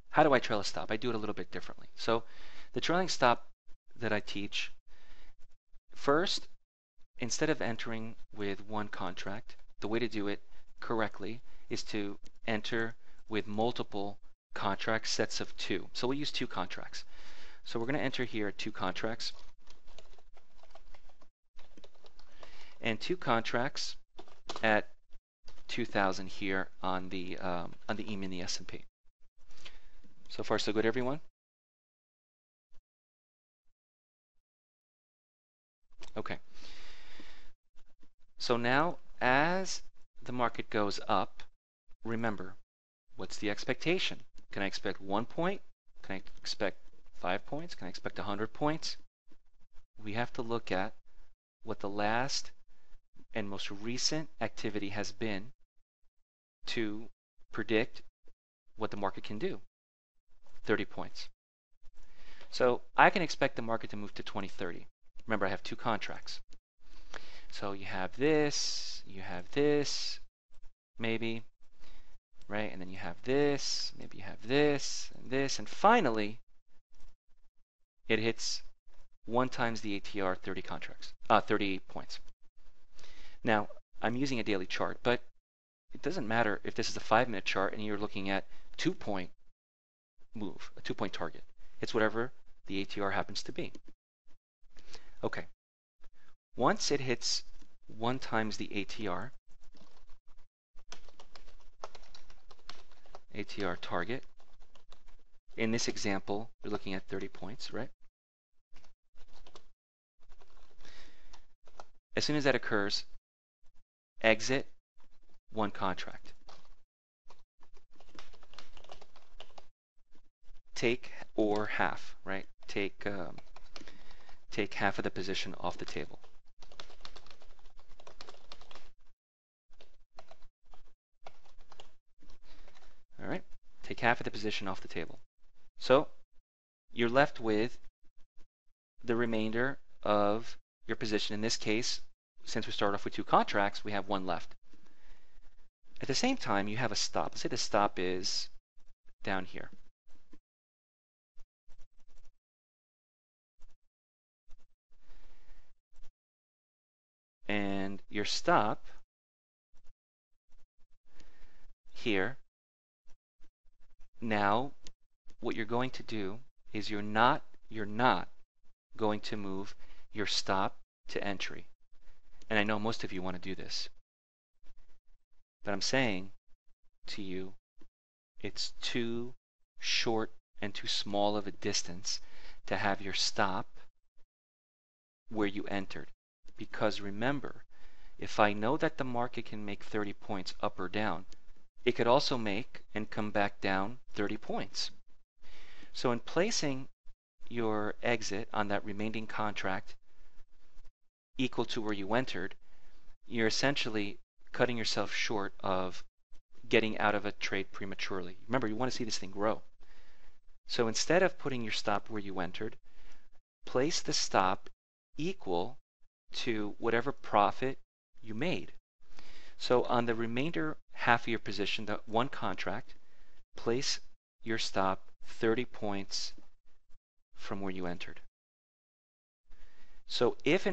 How do I trail a stop? I do it a little bit differently. So the trailing stop that I teach, first, instead of entering with one contract, the way to do it correctly is to enter with multiple contracts, sets of two. So we'll use two contracts. So we're going to enter here two contracts. And two contracts at 2,000 here on the E-mini and the S&P. So far, so good, everyone? Okay. So now, as the market goes up, remember, what's the expectation? Can I expect 1 point? Can I expect 5 points? Can I expect 100 points? We have to look at what the last and most recent activity has been to predict what the market can do. 30 points. So I can expect the market to move to 2030. Remember, I have two contracts. So you have this, maybe, right? And then you have this, maybe you have this, and finally, it hits 1 times the ATR 30 points. Now, I'm using a daily chart, but it doesn't matter if this is a 5-minute chart and you're looking at 2-point move, a 2-point target. It's whatever the ATR happens to be. Okay. Once it hits 1 times the ATR target, in this example, we're looking at 30 points, right? As soon as that occurs, exit one contract. Take or half, right? Take half of the position off the table. All right, take half of the position off the table. So you're left with the remainder of your position. In this case, since we start off with two contracts, we have one left. At the same time, you have a stop. Let's say the stop is down here. And your stop here, now what you're going to do is you're not going to move your stop to entry. And I know most of you want to do this. But I'm saying to you, it's too short and too small of a distance to have your stop where you entered. Because remember, if I know that the market can make 30 points up or down, it could also make and come back down 30 points. So in placing your exit on that remaining contract equal to where you entered, you're essentially cutting yourself short of getting out of a trade prematurely. Remember, you want to see this thing grow. So instead of putting your stop where you entered, place the stop equal to whatever profit you made. So on the remainder half of your position, the one contract, place your stop 30 points from where you entered. So if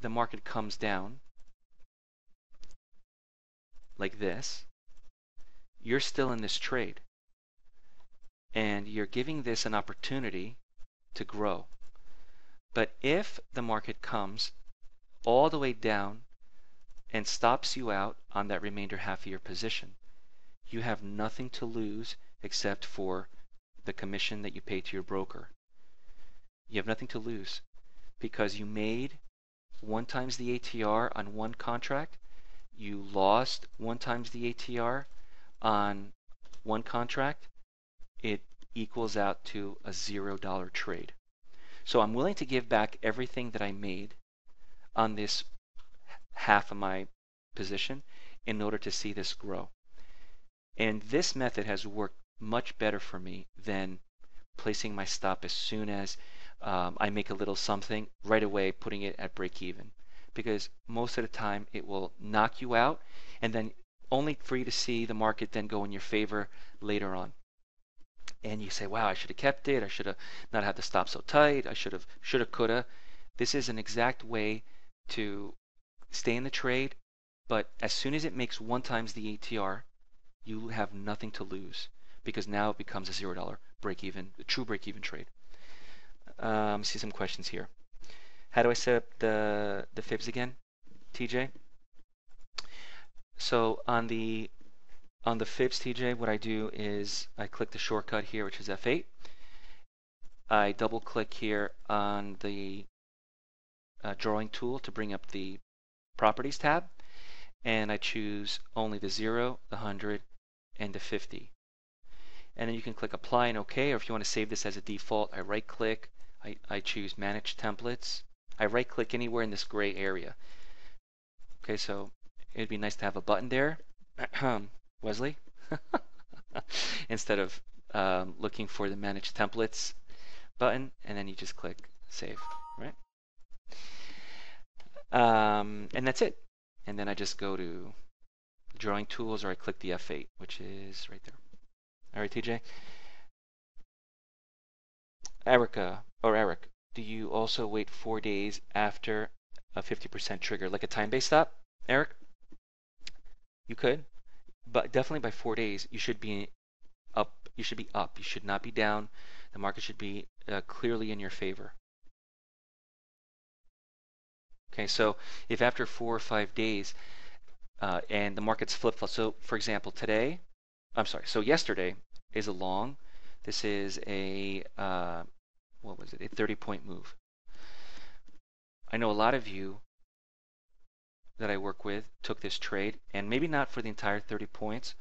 the market comes down like this, you're still in this trade. And you're giving this an opportunity to grow. But if the market comes all the way down and stops you out on that remainder half of your position, you have nothing to lose except for the commission that you pay to your broker. You have nothing to lose because you made 1 times the ATR on one contract, you lost 1 times the ATR on one contract, it equals out to a $0 trade. So I'm willing to give back everything that I made on this half of my position in order to see this grow. And this method has worked much better for me than placing my stop as soon as I make a little something, right away putting it at break even. Because most of the time it will knock you out, and then only for you to see the market then go in your favor later on. And you say, wow, I should have kept it. I should have not had the stop so tight. I should have, coulda. This is an exact way to stay in the trade, but as soon as it makes 1 times the ATR, you have nothing to lose, because now it becomes a $0 break even, a true break even trade. See some questions here. How do I set up the fibs again, TJ? So on the fibs, TJ, what I do is I click the shortcut here, which is F8. I double click here on the drawing tool to bring up the properties tab, and I choose only the 0, the 100, and the 50. And then you can click apply and OK, or if you want to save this as a default, I right click, I choose manage templates. I right click anywhere in this gray area. Okay, so it'd be nice to have a button there, Wesley, instead of looking for the manage templates button, and then you just click save, right? And that's it. And then I just go to drawing tools, or I click the F8, which is right there. All right, TJ. Eric, do you also wait 4 days after a 50% trigger, like a time-based stop? Eric, you could, but definitely by 4 days you should be up. You should be up. You should not be down. The market should be clearly in your favor. Okay, so if after 4 or 5 days and the market's flip-flop, so for example, so yesterday is a long. This is a what was it? A 30-point move. I know a lot of you that I work with took this trade, and maybe not for the entire 30 points,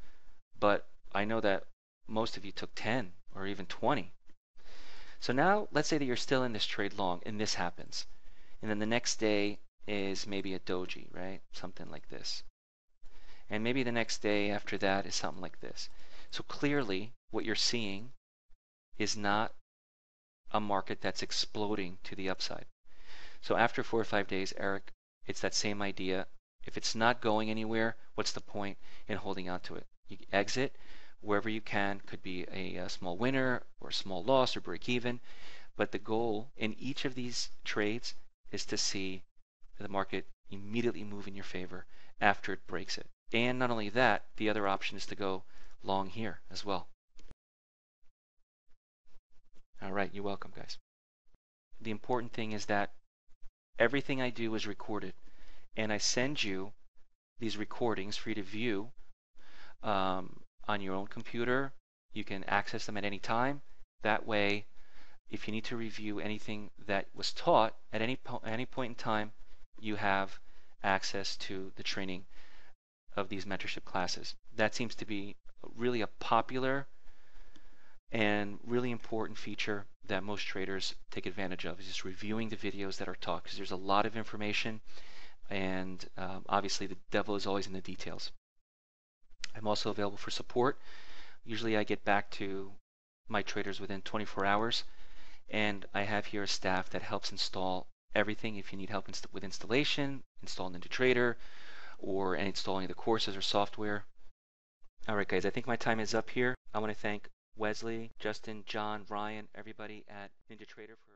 but I know that most of you took 10 or even 20. So now let's say that you're still in this trade long and this happens, and then the next day is maybe a doji, right? Something like this. And maybe the next day after that is something like this. So clearly what you're seeing is not a market that's exploding to the upside. So after 4 or 5 days, Eric, it's that same idea. If it's not going anywhere, what's the point in holding on to it? You exit wherever you can. Could be a small winner or a small loss or break even. But the goal in each of these trades is to see the market immediately move in your favor after it breaks it. And not only that, the other option is to go long here as well. All right, you're welcome, guys. The important thing is that everything I do is recorded, and I send you these recordings for you to view on your own computer. You can access them at any time. That way, if you need to review anything that was taught at any point in time, you have access to the training of these mentorship classes. That seems to be really a popular and really important feature that most traders take advantage of, is just reviewing the videos that are taught, because there's a lot of information, and obviously the devil is always in the details. I'm also available for support. Usually I get back to my traders within 24 hours, and I have here a staff that helps install everything. If you need help with installation, installing DayTrader, or installing the courses or software. All right, guys, I think my time is up here. I want to thank Wesley, Justin, John, Ryan, everybody at NinjaTrader for